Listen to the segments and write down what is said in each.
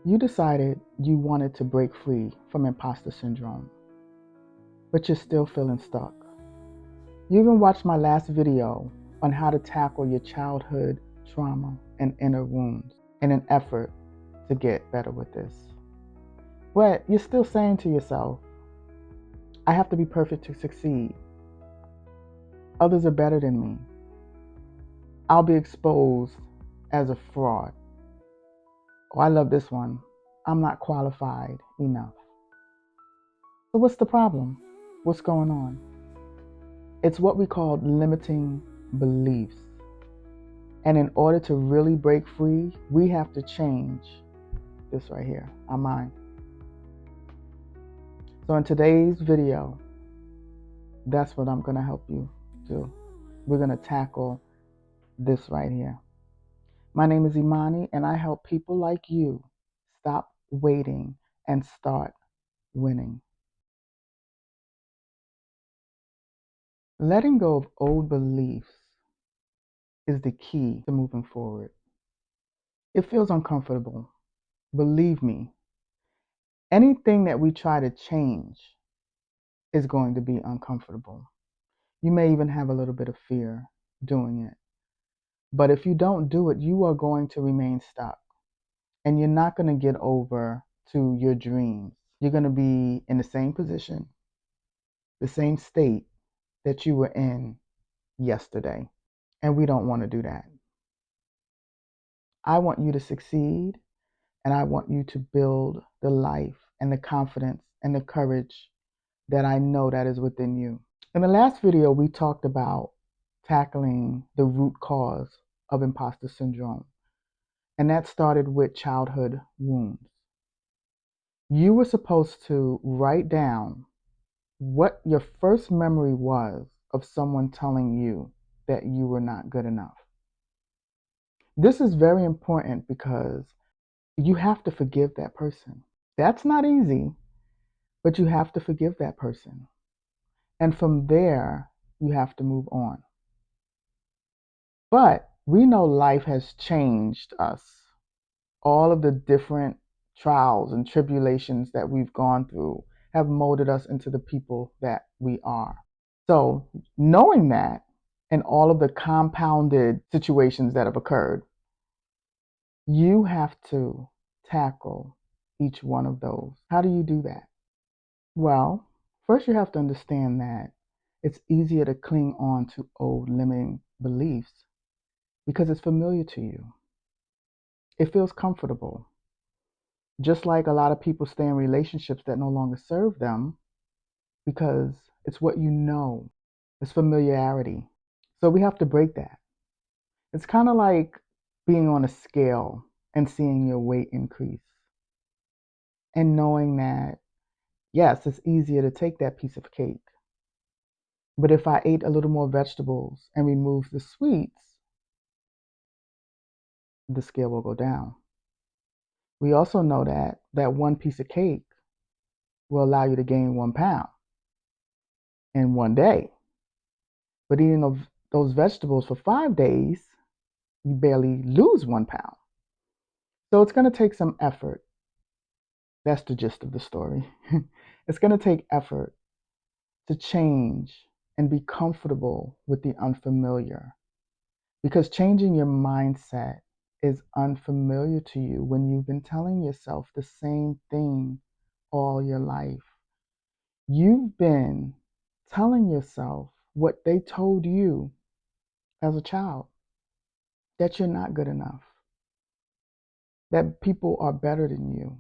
You decided you wanted to break free from imposter syndrome, but you're still feeling stuck. You even watched my last video on how to tackle your childhood trauma and inner wounds in an effort to get better with this. But you're still saying to yourself, I have to be perfect to succeed. Others are better than me. I'll be exposed as a fraud. Oh, I love this one. I'm not qualified enough. So what's the problem? What's going on? It's what we call limiting beliefs. And in order to really break free, we have to change this right here, our mind. So in today's video, that's what I'm going to help you do. We're going to tackle this right here. My name is Imani, and I help people like you stop waiting and start winning. Letting go of old beliefs is the key to moving forward. It feels uncomfortable. Believe me, anything that we try to change is going to be uncomfortable. You may even have a little bit of fear doing it. But if you don't do it, you are going to remain stuck. And you're not going to get over to your dreams. You're going to be in the same position, the same state that you were in yesterday. And we don't want to do that. I want you to succeed, and I want you to build the life and the confidence and the courage that I know that is within you. In the last video, we talked about tackling the root cause of imposter syndrome, and that started with childhood wounds. You were supposed to write down what your first memory was of someone telling you that you were not good enough. This is very important because you have to forgive that person. That's not easy, but you have to forgive that person. And from there, you have to move on. But we know life has changed us. All of the different trials and tribulations that we've gone through have molded us into the people that we are. So, knowing that and all of the compounded situations that have occurred, you have to tackle each one of those. How do you do that? Well, first you have to understand that it's easier to cling on to old limiting beliefs because it's familiar to you. It feels comfortable. Just like a lot of people stay in relationships that no longer serve them because it's what you know, it's familiarity. So we have to break that. It's kind of like being on a scale and seeing your weight increase and knowing that, yes, it's easier to take that piece of cake. But if I ate a little more vegetables and removed the sweets, the scale will go down. We also know that that one piece of cake will allow you to gain 1 pound in one day. But eating those vegetables for 5 days, you barely lose 1 pound. So it's going to take some effort. That's the gist of the story. It's going to take effort to change and be comfortable with the unfamiliar. Because changing your mindset is unfamiliar to you when you've been telling yourself the same thing all your life. You've been telling yourself what they told you as a child, that you're not good enough, that people are better than you,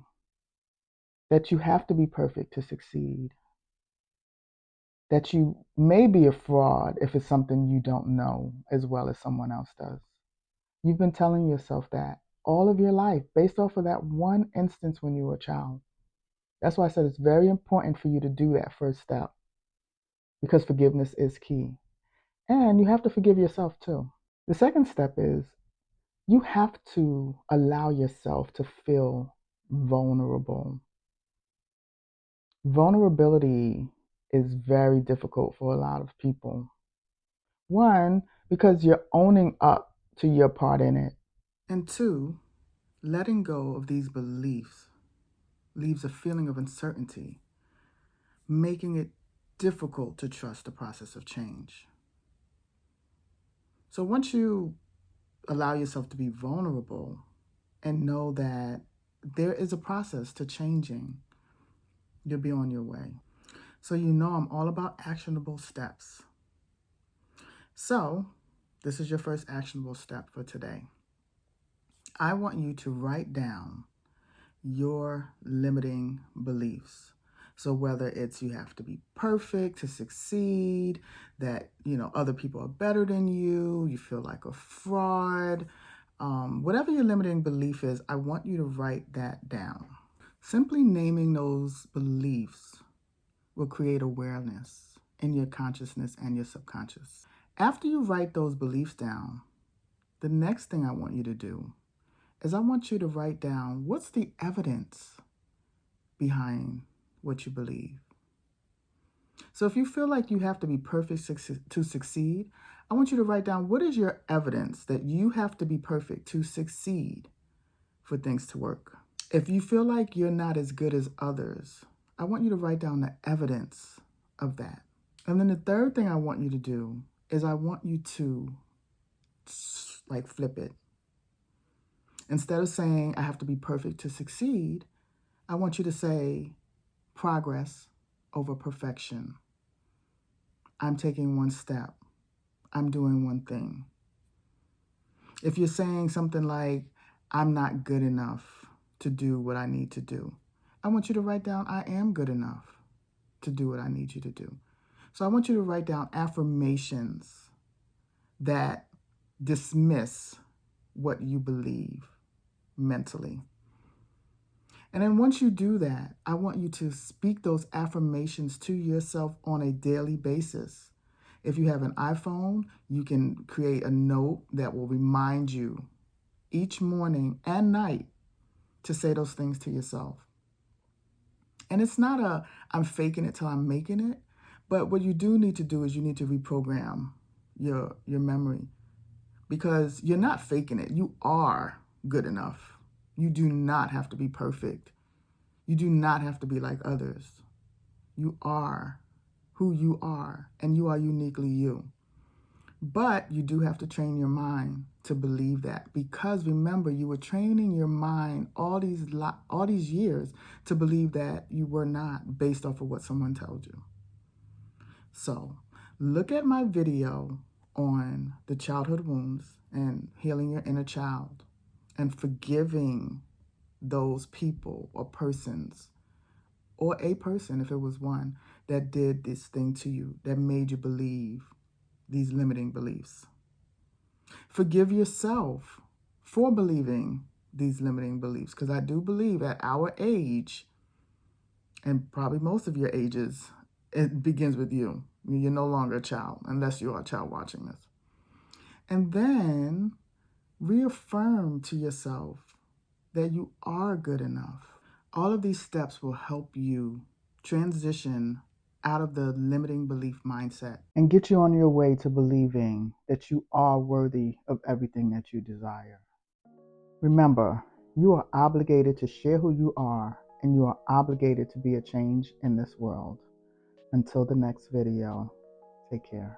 that you have to be perfect to succeed, that you may be a fraud if it's something you don't know as well as someone else does. You've been telling yourself that all of your life based off of that one instance when you were a child. That's why I said it's very important for you to do that first step because forgiveness is key. And you have to forgive yourself too. The second step is you have to allow yourself to feel vulnerable. Vulnerability is very difficult for a lot of people. One, because you're owning up to your part in it. And two, Letting go of these beliefs leaves a feeling of uncertainty, making it difficult to trust the process of change. So once you allow yourself to be vulnerable and know that there is a process to changing, you'll be on your way. So you know I'm all about actionable steps. So this is your first actionable step for today. I want you to write down your limiting beliefs. So whether it's you have to be perfect to succeed, that other people are better than you feel like a fraud, whatever your limiting belief is, I want you to write that down. Simply naming those beliefs will create awareness in your consciousness and your subconscious. After you write those beliefs down, the next thing I want you to do is I want you to write down what's the evidence behind what you believe. So if you feel like you have to be perfect to succeed, I want you to write down what is your evidence that you have to be perfect to succeed for things to work. If you feel like you're not as good as others, I want you to write down the evidence of that. And then the third thing I want you to do is I want you to flip it. Instead of saying I have to be perfect to succeed, I want you to say progress over perfection. I'm taking one step. I'm doing one thing. If you're saying something like, I'm not good enough to do what I need to do, I want you to write down, I am good enough to do what I need you to do. So I want you to write down affirmations that dismiss what you believe mentally. And then once you do that, I want you to speak those affirmations to yourself on a daily basis. If you have an iPhone, you can create a note that will remind you each morning and night to say those things to yourself. And it's not I'm faking it till I'm making it, but what you do need to do is you need to reprogram your memory, because you're not faking it. You are good enough. You do not have to be perfect. You do not have to be like others. You are who you are, and you are uniquely you. But you do have to train your mind to believe that, because remember, you were training your mind all these years to believe that you were not, based off of what someone told you. So look at my video on the childhood wounds and healing your inner child and forgiving those people or persons, or a person if it was one, that did this thing to you, that made you believe these limiting beliefs. Forgive yourself for believing these limiting beliefs, because I do believe at our age, and probably most of your ages, it begins with you. You're no longer a child, unless you are a child watching this. And then reaffirm to yourself that you are good enough. All of these steps will help you transition out of the limiting belief mindset and get you on your way to believing that you are worthy of everything that you desire. Remember, you are obligated to share who you are, and you are obligated to be a change in this world. Until the next video, take care.